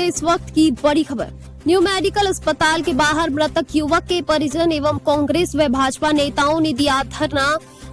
इस वक्त की बड़ी खबर। न्यू मेडिकल अस्पताल के बाहर मृतक युवक के परिजन एवं कांग्रेस व भाजपा नेताओं ने दिया धरना,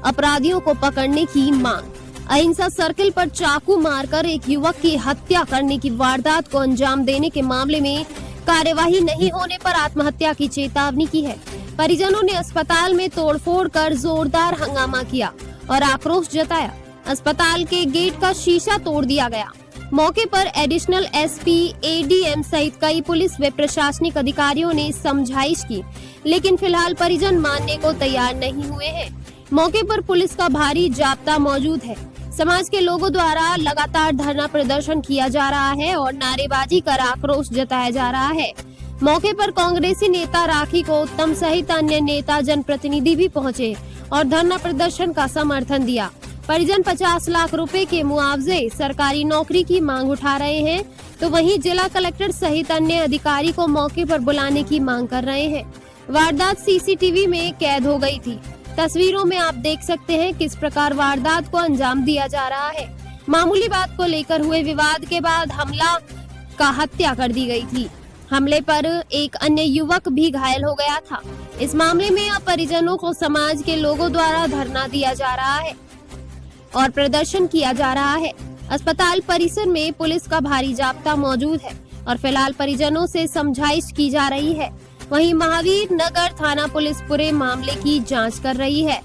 अपराधियों को पकड़ने की मांग। अहिंसा सर्किल पर चाकू मारकर एक युवक की हत्या करने की वारदात को अंजाम देने के मामले में कार्यवाही नहीं होने पर आत्महत्या की चेतावनी की है। परिजनों ने अस्पताल में तोड़फोड़ कर जोरदार हंगामा किया और आक्रोश जताया। अस्पताल के गेट का शीशा तोड़ दिया गया। मौके पर एडिशनल एसपी, एडीएम सहित कई पुलिस व प्रशासनिक अधिकारियों ने समझाइश की, लेकिन फिलहाल परिजन मानने को तैयार नहीं हुए हैं। मौके पर पुलिस का भारी जाब्ता मौजूद है। समाज के लोगों द्वारा लगातार धरना प्रदर्शन किया जा रहा है और नारेबाजी कर आक्रोश जताया जा रहा है। मौके पर कांग्रेसी नेता राखी को उत्तम सहित अन्य नेता जनप्रतिनिधि भी पहुंचे और धरना प्रदर्शन का समर्थन दिया। परिजन 50 लाख रुपए के मुआवजे, सरकारी नौकरी की मांग उठा रहे हैं, तो वहीं जिला कलेक्टर सहित अन्य अधिकारी को मौके पर बुलाने की मांग कर रहे हैं। वारदात सीसीटीवी में कैद हो गई थी। तस्वीरों में आप देख सकते हैं किस प्रकार वारदात को अंजाम दिया जा रहा है। मामूली बात को लेकर हुए विवाद के बाद हमला का हत्या कर दी गई थी। हमले पर एक अन्य युवक भी घायल हो गया था। इस मामले में अब परिजनों को समाज के लोगों द्वारा धरना दिया जा रहा है और प्रदर्शन किया जा रहा है। अस्पताल परिसर में पुलिस का भारी जाब्ता मौजूद है और फिलहाल परिजनों से समझाइश की जा रही है। वहीं महावीर नगर थाना पुलिस पूरे मामले की जांच कर रही है।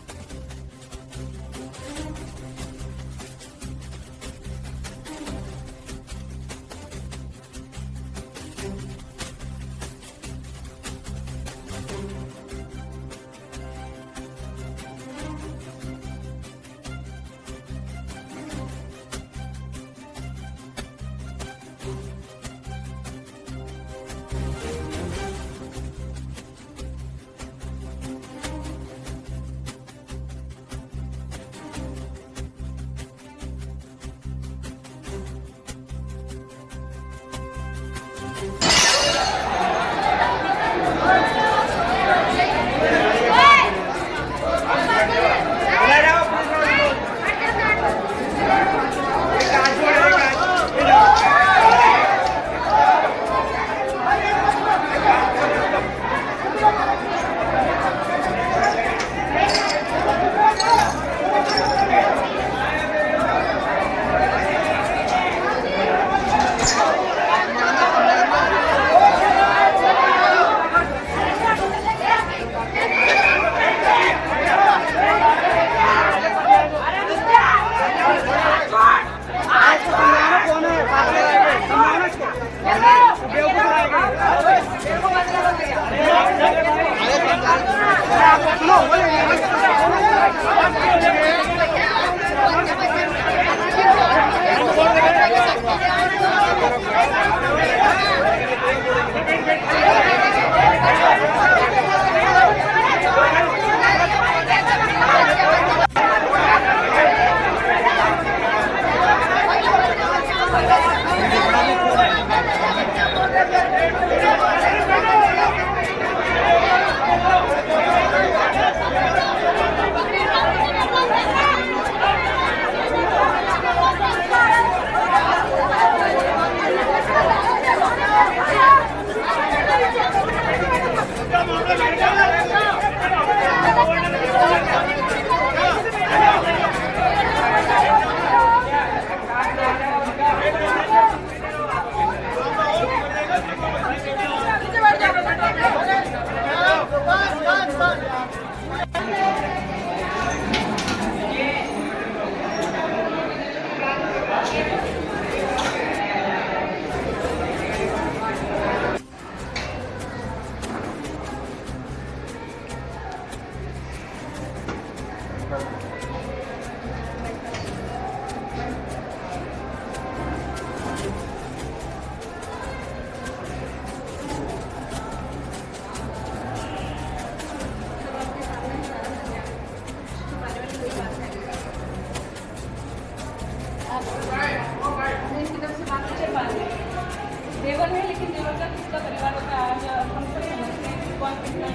देवर है, लेकिन देवर का किसका परिवार होता है आज हम सब समझते हैं कि कौन कितना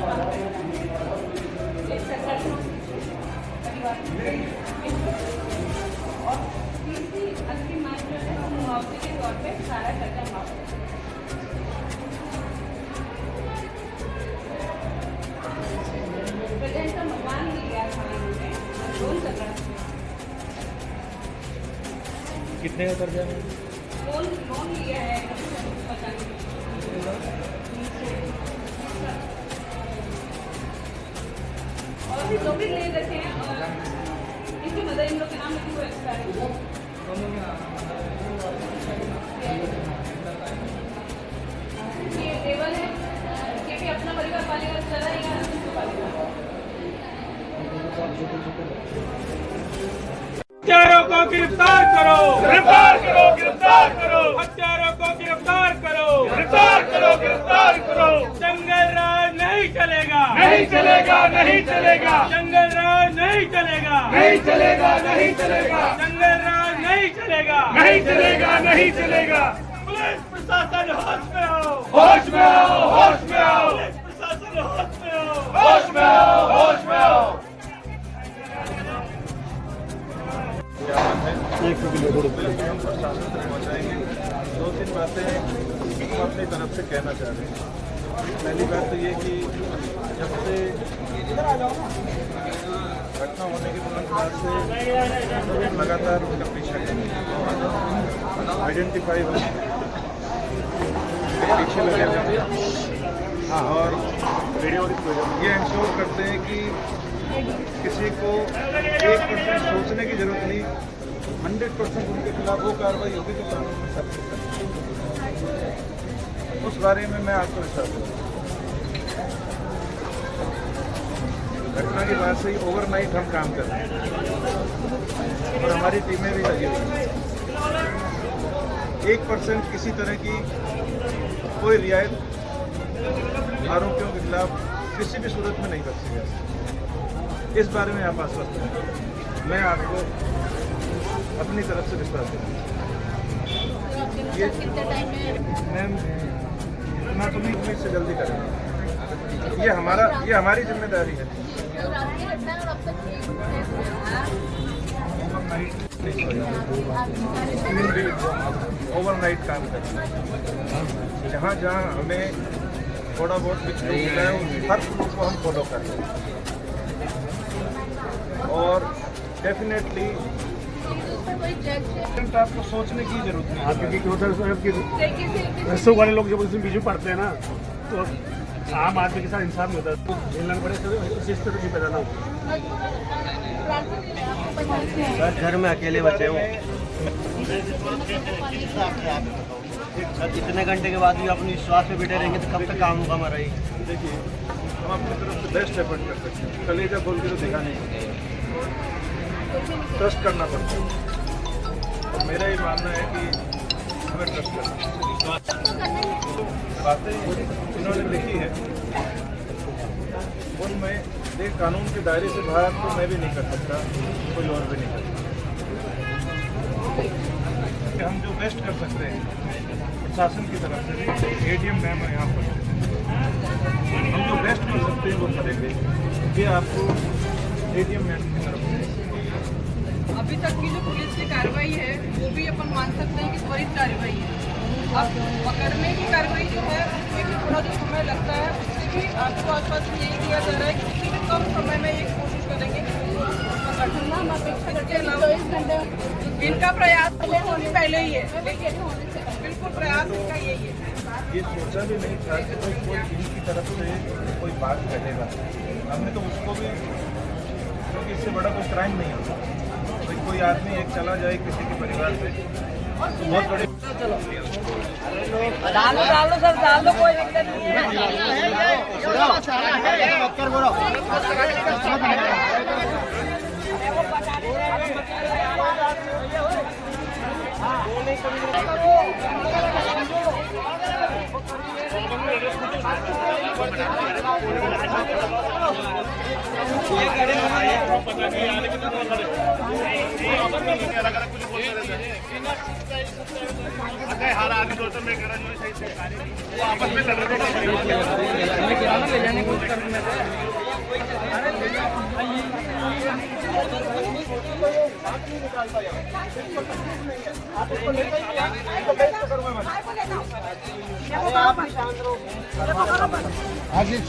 एक सरकारी परिवार और तीसरी अंतिम मांग जो है मुआवजे के तौर पे सारा खर्चा माफ। कितने का कर्जा है? लोन लिया है पता नहीं। और भी जो भी ले रखे हैं और इनके मदर इन लोग के नाम में भी वो एक्सपायर है। ये टेबल है, ये भी अपना परिवार पालेगा, चलाएगा, उसको पालेगा। हत्यारों को गिरफ्तार करो, गिरफ्तार करो, गिरफ्तार करो, हत्यारों को गिरफ्तार करो, गिरफ्तार करो, गिरफ्तार करो। जंगल राज नहीं चलेगा, नहीं चलेगा, नहीं चलेगा, जंगल राज नहीं चलेगा, नहीं चलेगा, नहीं चलेगा, जंगल राज नहीं चलेगा, नहीं चलेगा, नहीं चलेगा। पुलिस प्रशासन होश में आओ, होश में आओ, होश में आओ, पुलिस प्रशासन होश में आओ, होश में आओ, होश में आओ। हम प्रशासन तक पहुँचाएंगे। 2-3 बातें हम अपनी तरफ से कहना चाह रहे हैं। पहली बात तो ये कि जब से घटना होने के तुरंत बाद से लगातार उनका पीछा करें, आइडेंटिफाई हो, पीछे लगे हुए हैं और ये इंश्योर करते हैं कि किसी को 1% सोचने की जरूरत नहीं, 100% उनके खिलाफ वो कार्रवाई होगी जो कानून में सब उस बारे में मैं आपको विश्वास दूँ। घटना के बाद से ही ओवरनाइट हम काम कर रहे हैं और हमारी टीमें भी लगी हुई हैं। 1% किसी तरह की कोई रियायत आरोपियों के खिलाफ किसी भी सूरत में नहीं बरती जाती। इस बारे में आप आश्वस्त हैं। मैं आपको अपनी तरफ से विश्वास देता हूँ। ये मैम इतना तो नहीं, इससे जल्दी करेंगे। ये हमारी जिम्मेदारी है। ओवरनाइट काम करें। जहाँ जहाँ हमें थोड़ा बहुत कुछ मिला है उन हर रूल को हम फॉलो कर रहे हैं और डेफिनेटली आपको सोचने की जरूरत नहीं। आपके रस्तों वाले लोग जब उसमें बीच में पड़ते हैं ना तो आम आदमी के साथ इंसाफ नहीं होता, तो झेलना पड़े तो इस तरह की पैदा ना हो। घर में अकेले बचे हूँ, इतने घंटे के बाद भी अपनी विश्वास पे बैठे रहेंगे तो कब तक काम होगा हमारा। ही देखिए हम अपनी तरफ से बेस्ट एफर्ट कर सकते हैं। कलेजा बोल के तो दिखा नहीं सकते, ट्रस्ट करना पड़ता है और मेरा ये मानना है कि हमें ट्रस्ट करना। बातें इन्होंने लिखी है उनमें देख कानून के दायरे से बाहर तो मैं भी नहीं कर सकता, कोई और भी नहीं कर सकता। हम जो बेस्ट कर सकते हैं प्रशासन की तरफ से, एडीएम मैम है यहाँ पर, हम जो बेस्ट कर सकते हैं वो करेंगे। ये आपको एडीएम मैम की तरफ से अभी तक की जो पुलिस की कार्रवाई है वो भी अपन मान सकते हैं कि त्वरित कार्रवाई है। अब पकड़ने की कार्रवाई जो है उसमें भी थोड़ा जो समय लगता है उससे भी आपको आसपास यही किया जा रहा है कि उससे भी कम समय में ये कोशिश करेंगे पकड़ना। हम अपेक्षा करते हैं 24 घंटे इनका प्रयास होने पहले ही है, लेकिन बिल्कुल प्रयास इनका यही है। ये सोचा भी नहीं था कि कोई इनकी तरफ से कोई बात करेगा। हमने तो उसको भी, क्योंकि इससे बड़ा कोई क्राइम नहीं होता, भाई कोई आदमी एक चला जाए किसी के परिवार से तो बहुत बड़ी डालो सर, डालो, कोई दिक्कत नहीं है। हर आदमी दोस्तों में आपस में लड़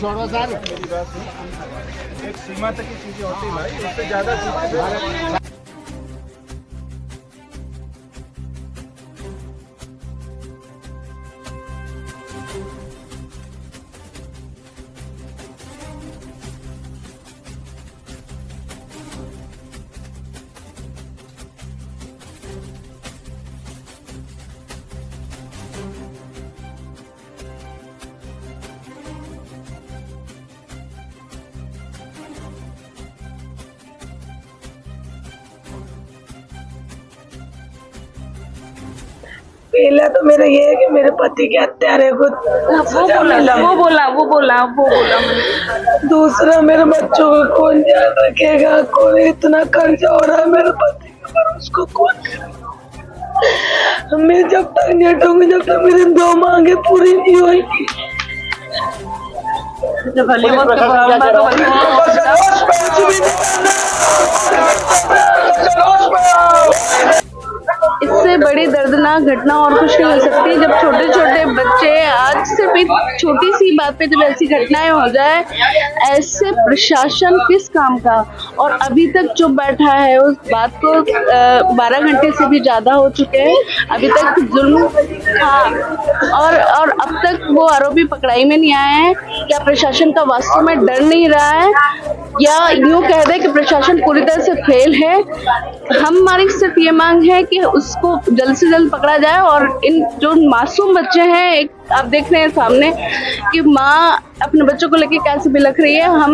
छोड़ो सर, मेरी बात सुन, एक सीमा तक की चीजें होती भाई, उससे ज्यादा चीजें पहले तो मेरा ये है कि मेरे पति के हत्यारे को सजा मिला। वो बोला दूसरा मेरे बच्चों को कौन ध्यान रखेगा, कौन इतना कर्जा हो रहा है मेरे पति के पर उसको कौन करेगा। मैं जब तक नहीं हटूंगी जब तक मेरी 2 मांगे पूरी नहीं होगी। इससे बड़ी दर्दनाक घटना और कुछ नहीं हो सकती जब छोटे छोटे बच्चे, आज सिर्फ एक छोटी सी बात पे जब ऐसी घटनाएं हो जाए, ऐसे प्रशासन किस काम का। और अभी तक जो बैठा है उस बात को 12 घंटे से भी ज्यादा हो चुके हैं, अभी तक जुल्म। हाँ, और अब तक वो आरोपी पकड़ाई में नहीं आए हैं। क्या प्रशासन का वास्तव में डर नहीं रहा है, या यूँ कह दे कि प्रशासन पूरी तरह से फेल है। हमारी सिर्फ ये मांग है कि उसको जल्द से जल्द पकड़ा जाए। और इन जो मासूम बच्चे हैं, एक आप देख रहे हैं सामने कि माँ अपने बच्चों को लेके कैसे बिलख रही है। हम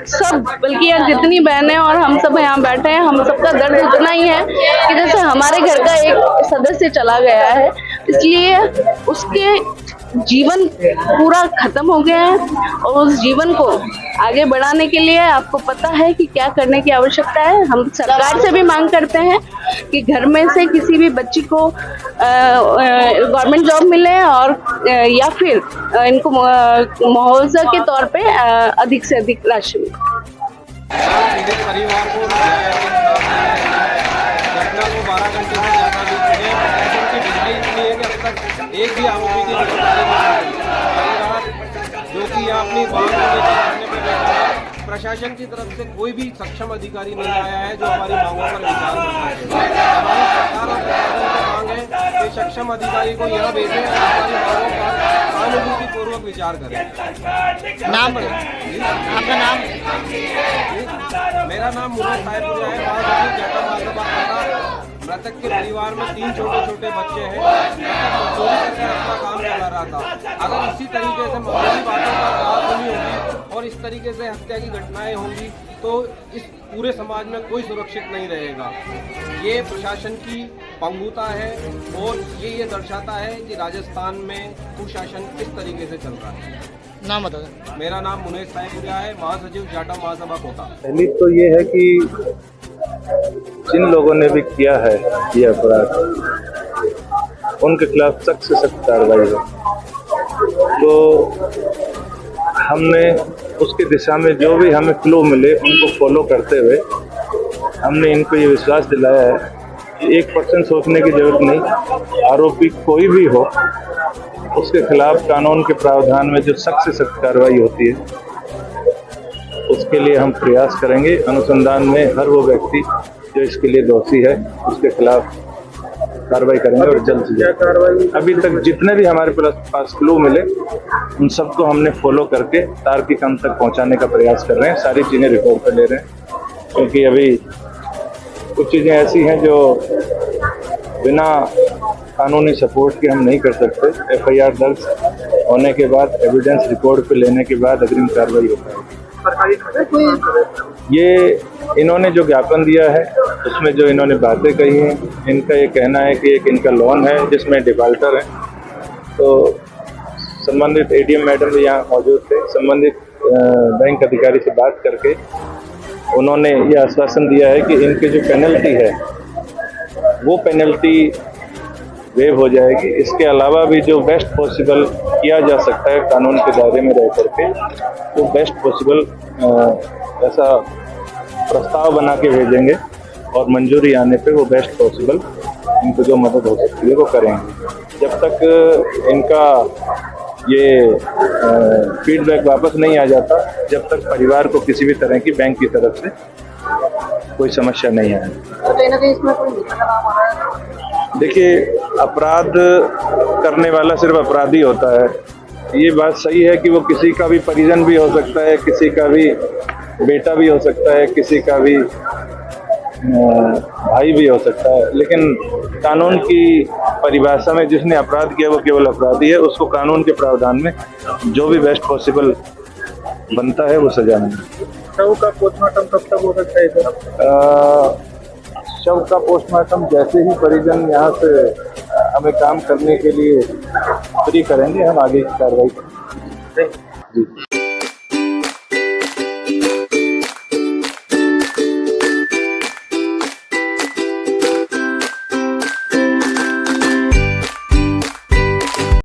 सब, बल्कि यहाँ जितनी बहनें और हम सब यहाँ बैठे हैं, हम सबका दर्द उतना ही है कि जैसे हमारे घर का एक सदस्य चला गया है, इसलिए उसके जीवन पूरा खत्म हो गया है। और उस जीवन को आगे बढ़ाने के लिए आपको पता है कि क्या करने की आवश्यकता है। हम सरकार से भी मांग करते हैं कि घर में से किसी भी बच्ची को गवर्नमेंट जॉब मिले, और या फिर इनको मुआवजा के तौर पे अधिक से अधिक राशि मिले। पीड़ित परिवार को घटना को 12 घंटे से ज़्यादा बीत चुके हैं। प्रशासन की ढिलाई इतनी है कि अब तक एक भी आरोपी की गिरफ्तारी नहीं हुई। जो कि अपनी मांग को लेकर धरने पर बैठा है, प्रशासन की तरफ से कोई भी सक्षम अधिकारी नहीं आया है जो हमारी मांगों पर विचार कर सके। हमारी सरकार और प्रशासन से मांग है कि सक्षम अधिकारी को यहाँ भेजें और हमारी मांगों पर सहानुभूतिपूर्वक विचार करें। नाम आपका नाम? मेरा नाम मुनीष साहेबपुरिया है, महासचिव जाटा महासभा कोटा। मृतक के परिवार में 3 छोटे छोटे बच्चे हैं। मजदूरी करके अपना काम चला रहा था। अगर इसी तरीके से मामूली बातों पर बात नहीं होगी और इस तरीके से हत्या की घटनाएं होंगी तो इस पूरे समाज में कोई सुरक्षित नहीं रहेगा। ये प्रशासन की पंगुता है और ये दर्शाता है कि राजस्थान में कुशासन किस तरीके से चल रहा है। नाम बता। मेरा नाम मुनीष साहेबपुरिया है, महासचिव जाटा महासभा कोटा। पहली तो ये है कि जिन लोगों ने भी किया है ये अपराध, उनके खिलाफ सख्त से सख्त कार्रवाई हो। तो हमने उसकी दिशा में जो भी हमें क्लू मिले उनको फॉलो करते हुए हमने इनको ये विश्वास दिलाया है कि 1% सोचने की जरूरत नहीं। आरोपी कोई भी हो, उसके खिलाफ कानून के प्रावधान में जो सख्त से सख्त कार्रवाई होती है उसके लिए हम प्रयास करेंगे। अनुसंधान में हर वो व्यक्ति जो इसके लिए दोषी है उसके खिलाफ कार्रवाई करेंगे और जल्द से जल्द कार्रवाई। अभी तक जितने भी हमारे पास क्लू मिले उन सबको हमने फॉलो करके तार्किक अंत तक पहुंचाने का प्रयास कर रहे हैं। सारी चीज़ें रिकॉर्ड पर ले रहे हैं, क्योंकि अभी कुछ चीज़ें ऐसी हैं जो बिना कानूनी सपोर्ट के हम नहीं कर सकते। FIR दर्ज होने के बाद, एविडेंस रिकॉर्ड पे लेने के बाद अग्रिम कार्रवाई होता है। ये इन्होंने जो ज्ञापन दिया है उसमें जो इन्होंने बातें कही हैं, इनका ये कहना है कि एक इनका लोन है जिसमें डिफाल्टर है। तो संबंधित ADM मैडम भी यहाँ मौजूद थे। संबंधित बैंक अधिकारी से बात करके उन्होंने ये आश्वासन दिया है कि इनकी जो पेनल्टी है वो पेनल्टी वेव हो जाएगी। इसके अलावा भी जो बेस्ट पॉसिबल किया जा सकता है कानून के दायरे में रह करके, तो बेस्ट पॉसिबल ऐसा प्रस्ताव बना के भेजेंगे और मंजूरी आने पे वो बेस्ट पॉसिबल इनको जो मदद हो सकती है वो करेंगे। जब तक इनका ये फीडबैक वापस नहीं आ जाता, जब तक परिवार को किसी भी तरह की बैंक की तरफ से कोई समस्या नहीं आए। देखिए, अपराध करने वाला सिर्फ अपराधी होता है। ये बात सही है कि वो किसी का भी परिजन भी हो सकता है, किसी का भी बेटा भी हो सकता है, किसी का भी भाई भी हो सकता है, लेकिन कानून की परिभाषा में जिसने अपराध किया वो केवल अपराधी है। उसको कानून के प्रावधान में जो भी बेस्ट पॉसिबल बनता है वो सजा मिले। शव का पोस्टमार्टम कब तक हो सकता है सर? शव का पोस्टमार्टम जैसे ही परिजन यहाँ से हमें काम करने के लिए फ्री करेंगे, हम आगे की कार्रवाई करेंगे। जी।